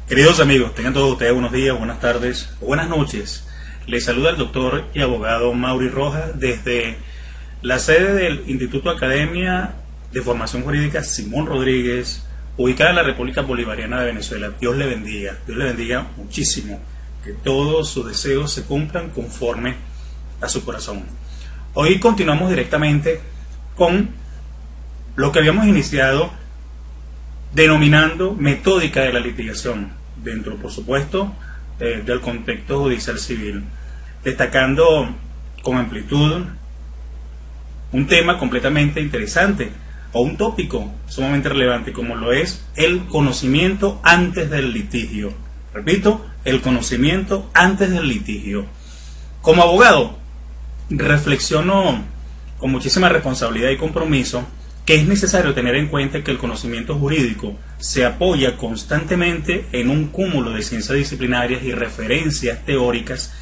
Queridos amigos, tengan todos ustedes buenos días, buenas tardes o buenas noches. Les saluda el doctor y abogado Mauri Rojas desde la sede del Instituto Academia de Formación Jurídica Simón Rodríguez, ubicada en la República Bolivariana de Venezuela. Dios le bendiga muchísimo, que todos sus deseos se cumplan conforme a su corazón. Hoy continuamos directamente con lo que habíamos iniciado denominando metódica de la litigación, dentro, por supuesto, del contexto judicial civil, destacando con amplitud un tema completamente interesante o un tópico sumamente relevante como lo es el conocimiento antes del litigio. Repito, el conocimiento antes del litigio. Como abogado, reflexiono con muchísima responsabilidad y compromiso que es necesario tener en cuenta que el conocimiento jurídico se apoya constantemente en un cúmulo de ciencias disciplinarias y referencias teóricas,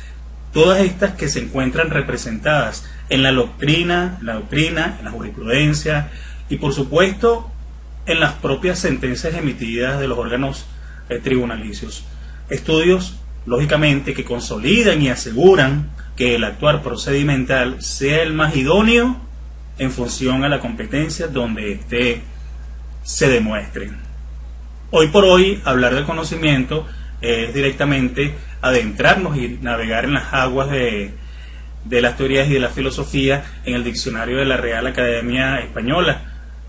todas estas que se encuentran representadas en la doctrina, en la jurisprudencia y por supuesto en las propias sentencias emitidas de los órganos tribunalicios. Estudios, lógicamente, que consolidan y aseguran que el actuar procedimental sea el más idóneo en función a la competencia donde éste se demuestre. Hoy por hoy, hablar del conocimiento es directamente adentrarnos y navegar en las aguas de las teorías y de la filosofía en el diccionario de la Real Academia Española,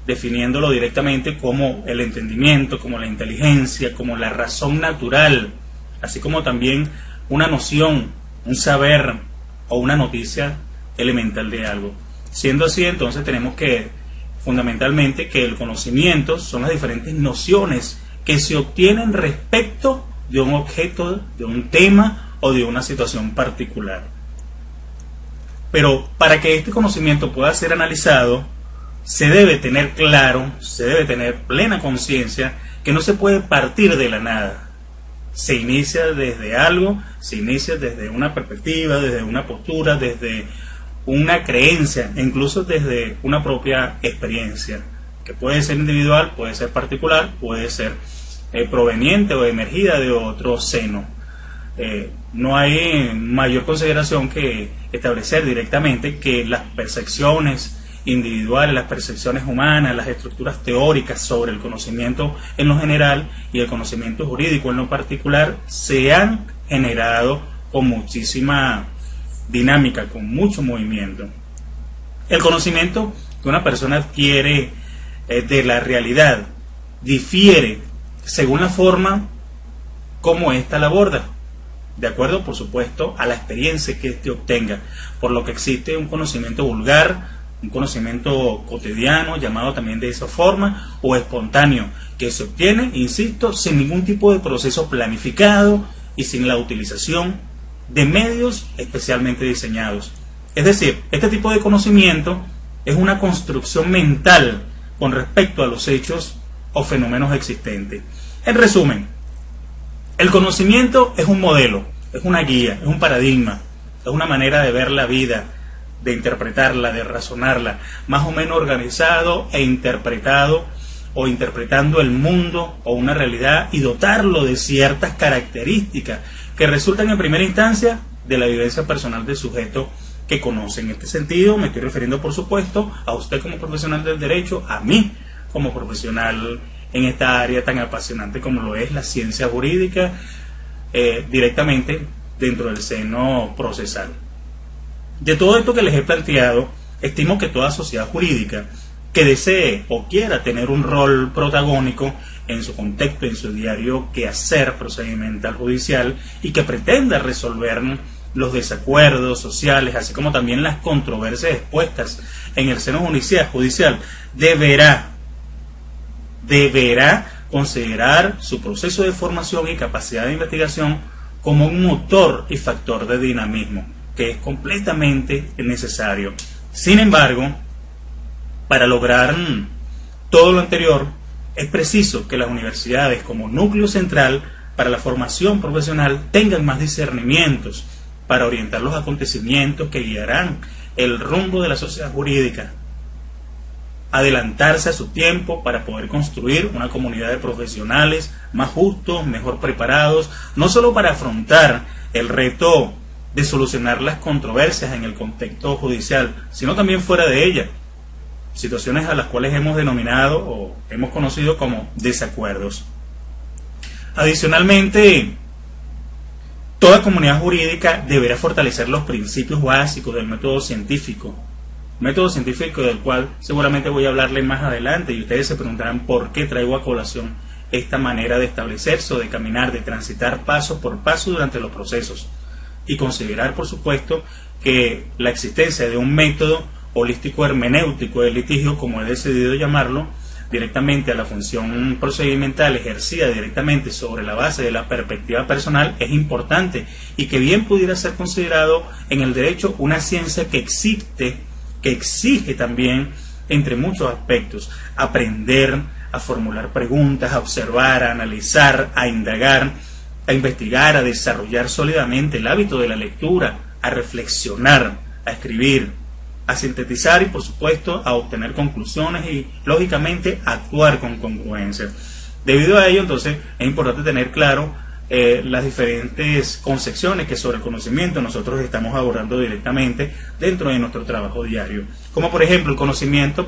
definiéndolo directamente como el entendimiento, como la inteligencia, como la razón natural, así como también una noción, un saber o una noticia elemental de algo. Siendo así, entonces tenemos que, fundamentalmente, que el conocimiento son las diferentes nociones que se obtienen respecto de un objeto, de un tema o de una situación particular. Pero para que este conocimiento pueda ser analizado, se debe tener claro, se debe tener plena conciencia que no se puede partir de la nada. Se inicia desde algo, se inicia desde una perspectiva, desde una postura, desde una creencia, e incluso desde una propia experiencia, que puede ser individual, puede ser particular, puede ser proveniente o emergida de otro seno. No hay mayor consideración que establecer directamente que las percepciones individuales, las percepciones humanas, las estructuras teóricas sobre el conocimiento en lo general y el conocimiento jurídico en lo particular se han generado con muchísima dinámica, con mucho movimiento. El conocimiento que una persona adquiere de la realidad difiere según la forma como ésta la aborda, de acuerdo, por supuesto, a la experiencia que éste obtenga, por lo que existe un conocimiento vulgar, un conocimiento cotidiano, llamado también de esa forma, o espontáneo, que se obtiene, insisto, sin ningún tipo de proceso planificado y sin la utilización de medios especialmente diseñados. Es decir, este tipo de conocimiento es una construcción mental con respecto a los hechos o fenómenos existentes. En resumen, el conocimiento es un modelo, es una guía, es un paradigma, es una manera de ver la vida, de interpretarla, de razonarla, más o menos organizado e interpretado o interpretando el mundo o una realidad y dotarlo de ciertas características que resultan en primera instancia de la vivencia personal del sujeto que conoce. En este sentido me estoy refiriendo, por supuesto, a usted como profesional del derecho, a mí como profesional en esta área tan apasionante como lo es la ciencia jurídica, directamente dentro del seno procesal. De todo esto que les he planteado, estimo que toda sociedad jurídica que desee o quiera tener un rol protagónico en su contexto, en su diario quehacer procedimental judicial y que pretenda resolver los desacuerdos sociales, así como también las controversias expuestas en el seno judicial, deberá considerar su proceso de formación y capacidad de investigación como un motor y factor de dinamismo, que es completamente necesario. Sin embargo, para lograr todo lo anterior, es preciso que las universidades como núcleo central para la formación profesional tengan más discernimientos para orientar los acontecimientos que guiarán el rumbo de la sociedad jurídica. adelantarse a su tiempo para poder construir una comunidad de profesionales más justos, mejor preparados, no solo para afrontar el reto de solucionar las controversias en el contexto judicial, sino también fuera de ella, situaciones a las cuales hemos denominado o hemos conocido como desacuerdos. Adicionalmente, toda comunidad jurídica deberá fortalecer los principios básicos del método científico del cual seguramente voy a hablarle más adelante, y ustedes se preguntarán por qué traigo a colación esta manera de establecerse o de caminar, de transitar paso por paso durante los procesos, y considerar, por supuesto, que la existencia de un método holístico hermenéutico del litigio, como he decidido llamarlo, directamente a la función procedimental ejercida directamente sobre la base de la perspectiva personal, es importante, y que bien pudiera ser considerado en el derecho una ciencia que exige también, entre muchos aspectos, aprender a formular preguntas, a observar, a analizar, a indagar, a investigar, a desarrollar sólidamente el hábito de la lectura, a reflexionar, a escribir, a sintetizar y, por supuesto, a obtener conclusiones y, lógicamente, actuar con congruencia. Debido a ello, entonces, es importante tener claro las diferentes concepciones que sobre el conocimiento nosotros estamos abordando directamente dentro de nuestro trabajo diario. Como, por ejemplo, el conocimiento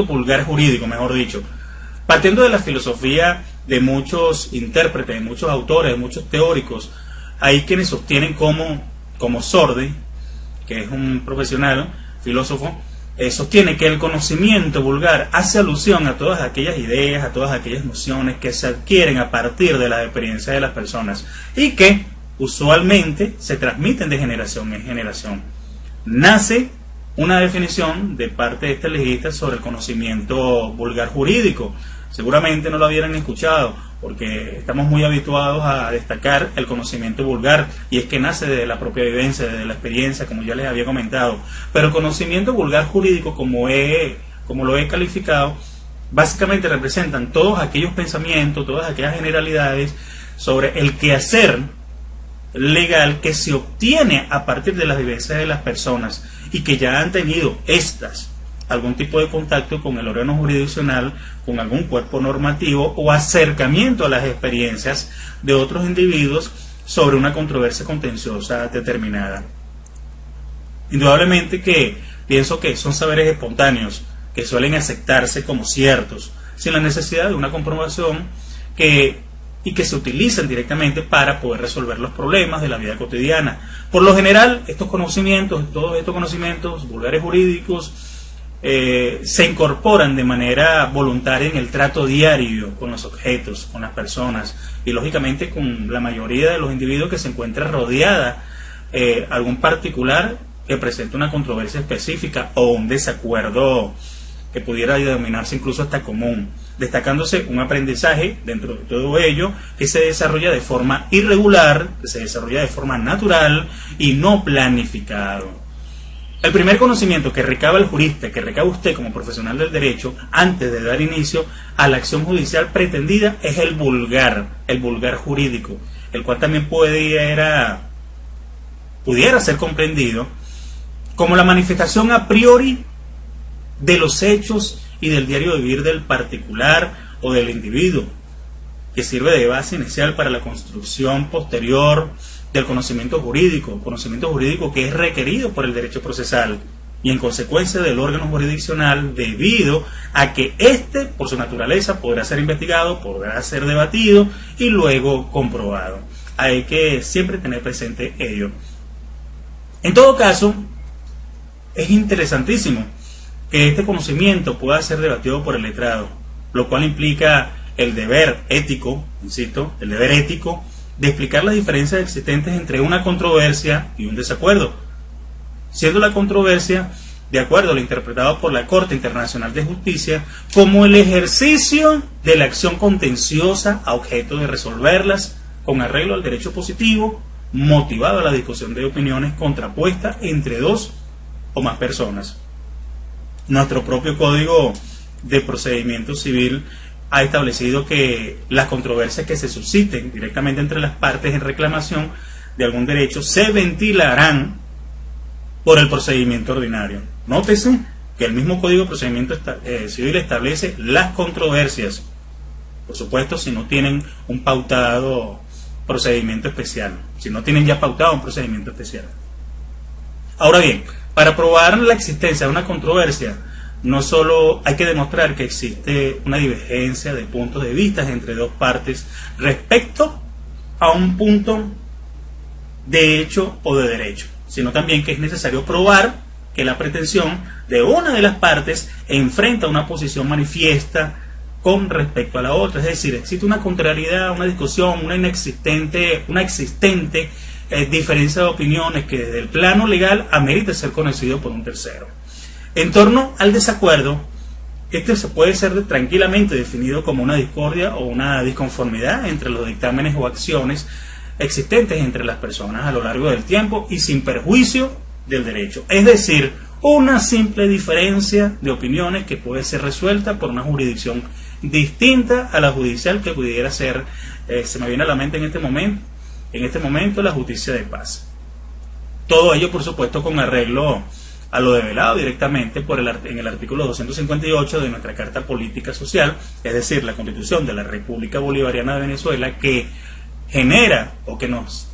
vulgar jurídico, mejor dicho. Partiendo de la filosofía de muchos intérpretes, de muchos autores, de muchos teóricos, hay quienes sostienen como Sordi, que es un profesional, filósofo, sostiene que el conocimiento vulgar hace alusión a todas aquellas ideas, a todas aquellas nociones que se adquieren a partir de la experiencia de las personas y que usualmente se transmiten de generación en generación. Nace una definición de parte de este legista sobre el conocimiento vulgar jurídico. Seguramente no lo hubieran escuchado, porque estamos muy habituados a destacar el conocimiento vulgar, y es que nace de la propia vivencia, de la experiencia, como ya les había comentado. Pero el conocimiento vulgar jurídico, como lo he calificado, básicamente representan todos aquellos pensamientos, todas aquellas generalidades sobre el quehacer legal que se obtiene a partir de las vivencias de las personas y que ya han tenido algún tipo de contacto con el órgano jurisdiccional, con algún cuerpo normativo o acercamiento a las experiencias de otros individuos sobre una controversia contenciosa determinada. Indudablemente que pienso que son saberes espontáneos que suelen aceptarse como ciertos, sin la necesidad de una comprobación y que se utilizan directamente para poder resolver los problemas de la vida cotidiana. Por lo general, todos estos conocimientos vulgares jurídicos se incorporan de manera voluntaria en el trato diario con los objetos, con las personas y lógicamente con la mayoría de los individuos que se encuentra rodeada algún particular que presente una controversia específica o un desacuerdo que pudiera denominarse incluso hasta común, destacándose un aprendizaje dentro de todo ello que se desarrolla de forma irregular, que se desarrolla de forma natural y no planificado. El primer conocimiento que recaba el jurista, que recaba usted como profesional del derecho, antes de dar inicio a la acción judicial pretendida, es el vulgar jurídico, el cual también pudiera ser comprendido como la manifestación a priori de los hechos y del diario vivir del particular o del individuo, que sirve de base inicial para la construcción posterior del conocimiento jurídico que es requerido por el derecho procesal y en consecuencia del órgano jurisdiccional, debido a que por su naturaleza, podrá ser investigado, podrá ser debatido y luego comprobado. Hay que siempre tener presente ello. En todo caso, es interesantísimo que este conocimiento pueda ser debatido por el letrado, lo cual implica el deber ético, de explicar las diferencias existentes entre una controversia y un desacuerdo, siendo la controversia, de acuerdo a lo interpretado por la Corte Internacional de Justicia, como el ejercicio de la acción contenciosa a objeto de resolverlas con arreglo al derecho positivo, motivado a la discusión de opiniones contrapuestas entre dos o más personas. Nuestro propio Código de Procedimiento Civil ha establecido que las controversias que se susciten directamente entre las partes en reclamación de algún derecho se ventilarán por el procedimiento ordinario. Nótese que el mismo Código de Procedimiento Civil establece las controversias, por supuesto si no tienen un pautado procedimiento especial, si no tienen ya pautado un procedimiento especial. Ahora bien, para probar la existencia de una controversia, no solo hay que demostrar que existe una divergencia de puntos de vista entre dos partes respecto a un punto de hecho o de derecho, sino también que es necesario probar que la pretensión de una de las partes enfrenta una posición manifiesta con respecto a la otra, es decir, existe una contrariedad, una discusión, una existente diferencia de opiniones que desde el plano legal amerita ser conocido por un tercero. En torno al desacuerdo, este se puede ser tranquilamente definido como una discordia o una disconformidad entre los dictámenes o acciones existentes entre las personas a lo largo del tiempo y sin perjuicio del derecho. Es decir, una simple diferencia de opiniones que puede ser resuelta por una jurisdicción distinta a la judicial que pudiera ser, se me viene a la mente en este momento, la justicia de paz. Todo ello, por supuesto, con arreglo a lo develado directamente en el artículo 258 de nuestra Carta Política Social, es decir, la Constitución de la República Bolivariana de Venezuela, que genera o que nos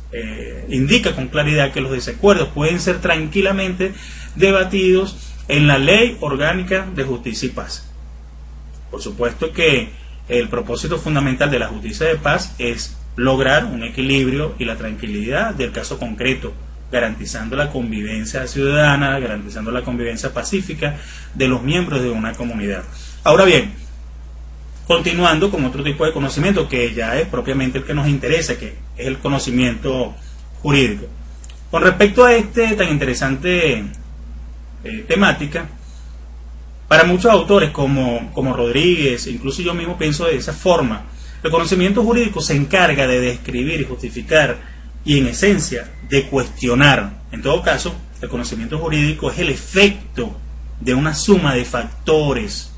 indica con claridad que los desacuerdos pueden ser tranquilamente debatidos en la Ley Orgánica de Justicia y Paz. Por supuesto que el propósito fundamental de la justicia de paz es lograr un equilibrio y la tranquilidad del caso concreto, garantizando la convivencia ciudadana, garantizando la convivencia pacífica de los miembros de una comunidad. Ahora bien, continuando con otro tipo de conocimiento que ya es propiamente el que nos interesa, que es el conocimiento jurídico. Con respecto a este tan interesante temática, para muchos autores como Rodríguez, incluso yo mismo pienso de esa forma, el conocimiento jurídico se encarga de describir y justificar y en esencia de cuestionar. En todo caso, el conocimiento jurídico es el efecto de una suma de factores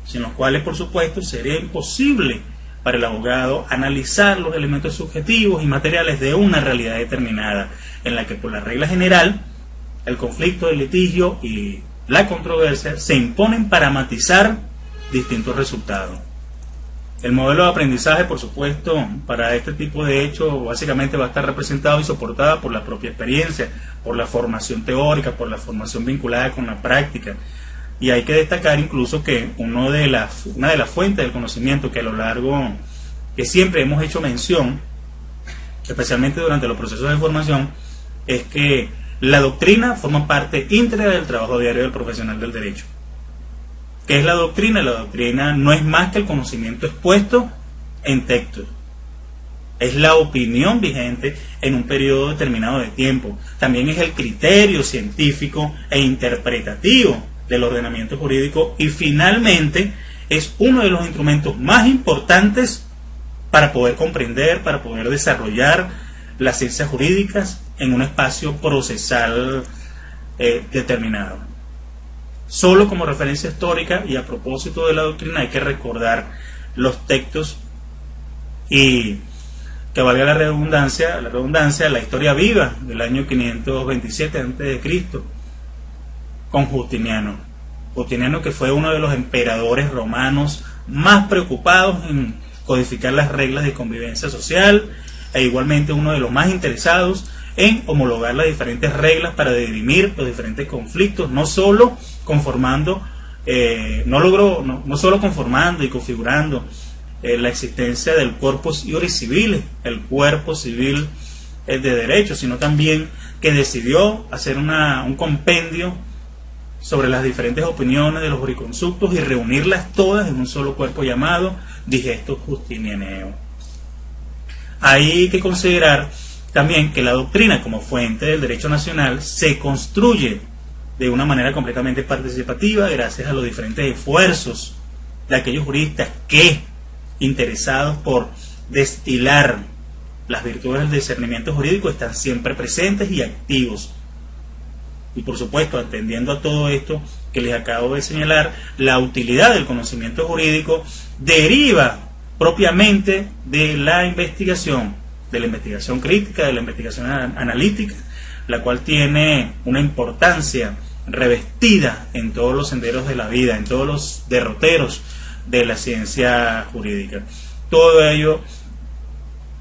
sin los cuales, por supuesto, sería imposible para el abogado analizar los elementos subjetivos y materiales de una realidad determinada, en la que por la regla general el conflicto, el litigio y la controversia se imponen para matizar distintos resultados. El modelo de aprendizaje, por supuesto, para este tipo de hechos básicamente va a estar representado y soportado por la propia experiencia, por la formación teórica, por la formación vinculada con la práctica. Y hay que destacar incluso que una de las fuentes del conocimiento que siempre hemos hecho mención, especialmente durante los procesos de formación, es que la doctrina forma parte íntegra del trabajo diario del profesional del derecho. ¿Qué es la doctrina? La doctrina no es más que el conocimiento expuesto en textos. Es la opinión vigente en un periodo determinado de tiempo. También es el criterio científico e interpretativo del ordenamiento jurídico y finalmente es uno de los instrumentos más importantes para poder comprender, para poder desarrollar las ciencias jurídicas en un espacio procesal determinado. Solo como referencia histórica y a propósito de la doctrina hay que recordar los textos y que valga la redundancia, la historia viva del año 527 a.C. con Justiniano. Justiniano, que fue uno de los emperadores romanos más preocupados en codificar las reglas de convivencia social e igualmente uno de los más interesados en homologar las diferentes reglas para dirimir los diferentes conflictos, no solo conformando y configurando la existencia del corpus iuris civilis, el cuerpo civil de derecho, sino también que decidió hacer un compendio sobre las diferentes opiniones de los jurisconsultos y reunirlas todas en un solo cuerpo llamado Digesto Justinianeo. Hay que considerar también que la doctrina como fuente del derecho nacional se construye de una manera completamente participativa gracias a los diferentes esfuerzos de aquellos juristas que, interesados por destilar las virtudes del discernimiento jurídico, están siempre presentes y activos. Y por supuesto, atendiendo a todo esto que les acabo de señalar, la utilidad del conocimiento jurídico deriva propiamente de la investigación crítica, de la investigación analítica, la cual tiene una importancia revestida en todos los senderos de la vida, en todos los derroteros de la ciencia jurídica. Todo ello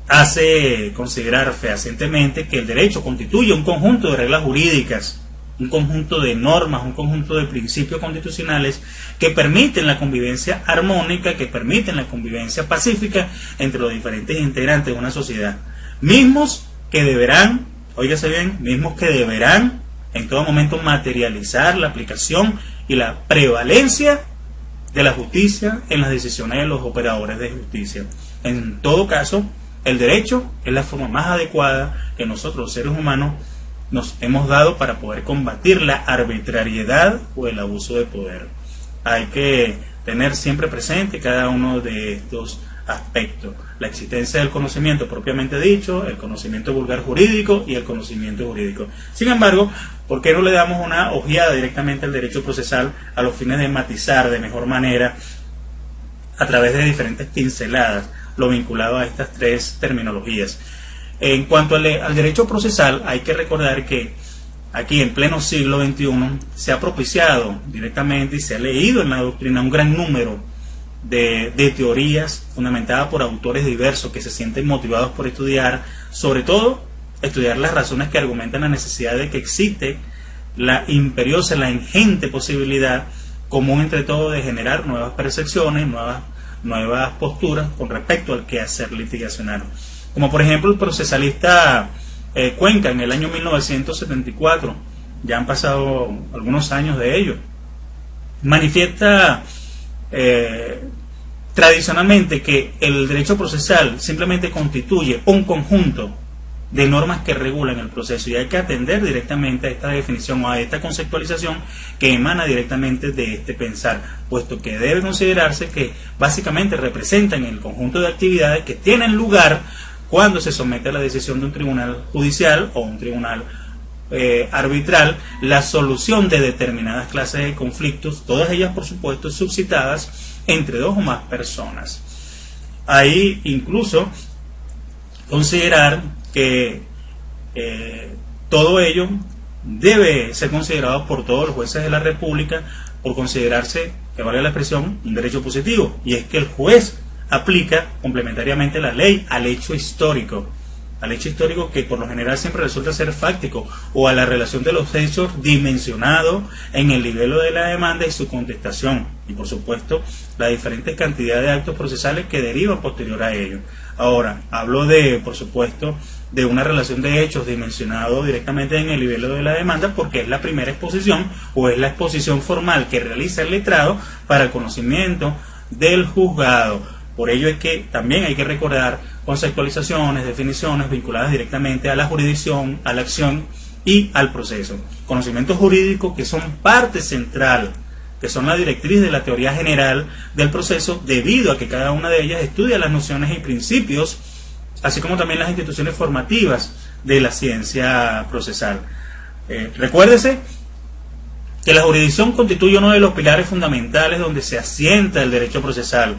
hace considerar fehacientemente que el derecho constituye un conjunto de reglas jurídicas, un conjunto de normas, un conjunto de principios constitucionales que permiten la convivencia armónica, que permiten la convivencia pacífica entre los diferentes integrantes de una sociedad, mismos que deberán, óigase bien, mismos que deberán en todo momento materializar la aplicación y la prevalencia de la justicia en las decisiones de los operadores de justicia. En todo caso, el derecho es la forma más adecuada que nosotros, los seres humanos, nos hemos dado para poder combatir la arbitrariedad o el abuso de poder. Hay que tener siempre presente cada uno de estos aspectos: la existencia del conocimiento propiamente dicho, el conocimiento vulgar jurídico y el conocimiento jurídico. Sin embargo, ¿por qué no le damos una ojeada directamente al derecho procesal a los fines de matizar de mejor manera, a través de diferentes pinceladas, lo vinculado a estas tres terminologías? En cuanto al derecho procesal, hay que recordar que aquí en pleno siglo XXI se ha propiciado directamente y se ha leído en la doctrina un gran número de teorías fundamentadas por autores diversos que se sienten motivados por estudiar, sobre todo estudiar las razones que argumentan la necesidad de que existe la imperiosa, la ingente posibilidad común entre todos de generar nuevas percepciones, nuevas posturas con respecto al quehacer litigacional. Como por ejemplo el procesalista Cuenca en el año 1974, ya han pasado algunos años de ello, manifiesta tradicionalmente que el derecho procesal simplemente constituye un conjunto de normas que regulan el proceso, y hay que atender directamente a esta definición o a esta conceptualización que emana directamente de este pensar, puesto que debe considerarse que básicamente representan el conjunto de actividades que tienen lugar cuando se somete a la decisión de un tribunal judicial o un tribunal arbitral la solución de determinadas clases de conflictos, todas ellas por supuesto suscitadas entre dos o más personas. Ahí incluso considerar que todo ello debe ser considerado por todos los jueces de la República por considerarse, que vale la expresión, un derecho positivo, y es que el juez aplica complementariamente la ley al hecho histórico que por lo general siempre resulta ser fáctico, o a la relación de los hechos dimensionado en el nivel de la demanda y su contestación, y por supuesto la diferente cantidad de actos procesales que derivan posterior a ello. Ahora, hablo por supuesto, de una relación de hechos dimensionado directamente en el nivel de la demanda, porque es la primera exposición o es la exposición formal que realiza el letrado para el conocimiento del juzgado. Por ello es que también hay que recordar conceptualizaciones, definiciones vinculadas directamente a la jurisdicción, a la acción y al proceso. Conocimientos jurídicos que son parte central, que son la directriz de la teoría general del proceso, debido a que cada una de ellas estudia las nociones y principios, así como también las instituciones formativas de la ciencia procesal. Recuérdese que la jurisdicción constituye uno de los pilares fundamentales donde se asienta el derecho procesal,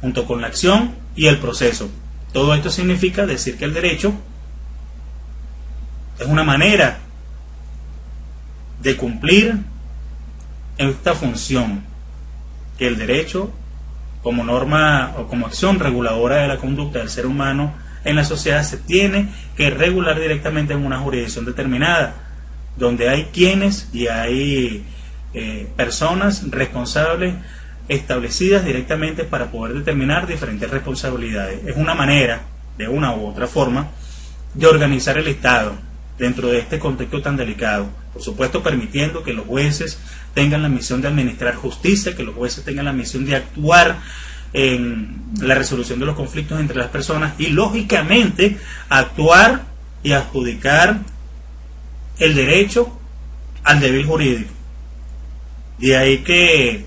junto con la acción y el proceso. Todo esto significa decir que el derecho es una manera de cumplir esta función, que el derecho como norma o como acción reguladora de la conducta del ser humano en la sociedad se tiene que regular directamente en una jurisdicción determinada, donde hay quienes y hay personas responsables establecidas directamente para poder determinar diferentes responsabilidades. Es una manera, de una u otra forma, de organizar el Estado dentro de este contexto tan delicado. Por supuesto, permitiendo que los jueces tengan la misión de administrar justicia, que los jueces tengan la misión de actuar en la resolución de los conflictos entre las personas y, lógicamente, actuar y adjudicar el derecho al deber jurídico. De ahí que,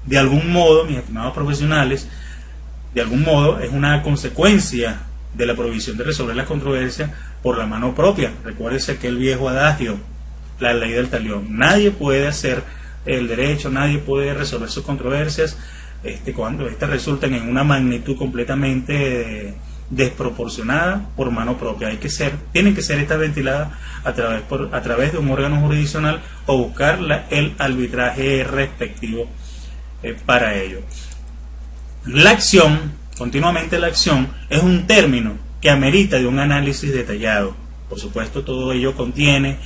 de algún modo, mis estimados profesionales, de algún modo es una consecuencia de la prohibición de resolver las controversias por la mano propia. Recuérdese aquel viejo adagio, la ley del talión. Nadie puede hacer el derecho, nadie puede resolver sus controversias cuando estas resultan en una magnitud completamente desproporcionada por mano propia. Tienen que ser estas ventiladas a través de un órgano jurisdiccional o buscar el arbitraje respectivo para ello. La acción, continuamente la acción, es un término que amerita de un análisis detallado. Por supuesto, todo ello contiene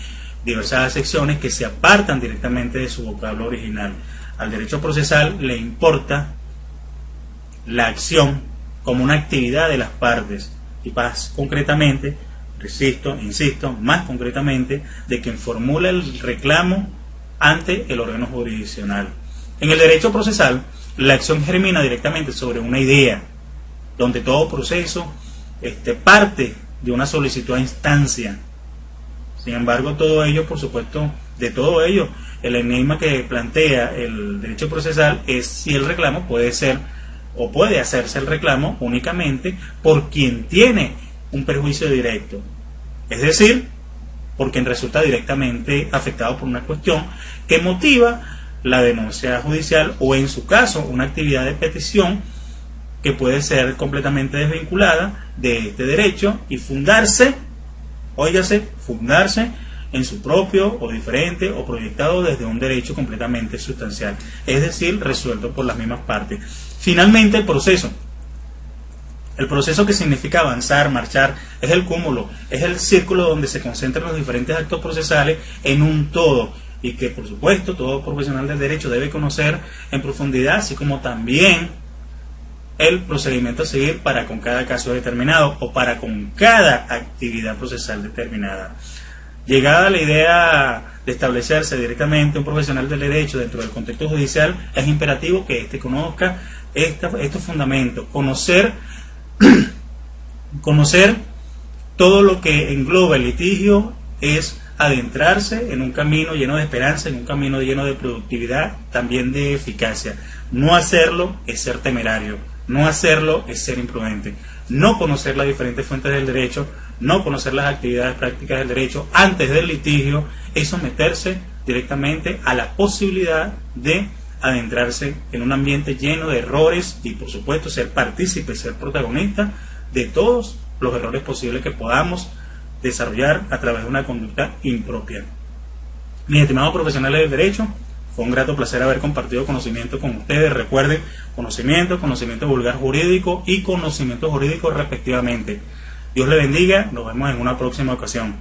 diversas secciones que se apartan directamente de su vocablo original. Al derecho procesal le importa la acción como una actividad de las partes y más concretamente, insisto, más concretamente de quien formula el reclamo ante el órgano jurisdiccional. En el derecho procesal, la acción germina directamente sobre una idea, donde todo proceso parte de una solicitud a instancia. Sin embargo, todo ello, por supuesto, de todo ello, el enigma que plantea el derecho procesal es si el reclamo puede ser o puede hacerse el reclamo únicamente por quien tiene un perjuicio directo, es decir, por quien resulta directamente afectado por una cuestión que motiva la denuncia judicial o, en su caso, una actividad de petición que puede ser completamente desvinculada de este derecho y fundarse en su propio o diferente o proyectado desde un derecho completamente sustancial, es decir, resuelto por las mismas partes. Finalmente, el proceso que significa avanzar, marchar, es el cúmulo, es el círculo donde se concentran los diferentes actos procesales en un todo, y que por supuesto todo profesional del derecho debe conocer en profundidad, así como también el procedimiento a seguir para con cada caso determinado o para con cada actividad procesal determinada. Llegada la idea de establecerse directamente un profesional del derecho dentro del contexto judicial, es imperativo que éste conozca estos fundamentos, conocer todo lo que engloba el litigio es adentrarse en un camino lleno de esperanza, en un camino lleno de productividad, también de eficacia. No hacerlo es ser temerario, no hacerlo es ser imprudente. No conocer las diferentes fuentes del derecho, no conocer las actividades prácticas del derecho antes del litigio es someterse directamente a la posibilidad de adentrarse en un ambiente lleno de errores y, por supuesto, ser partícipe, ser protagonista de todos los errores posibles que podamos desarrollar a través de una conducta impropia. Mis estimados profesionales del derecho, fue un grato placer haber compartido conocimiento con ustedes. Recuerden, conocimiento vulgar jurídico y conocimiento jurídico respectivamente. Dios le bendiga, nos vemos en una próxima ocasión.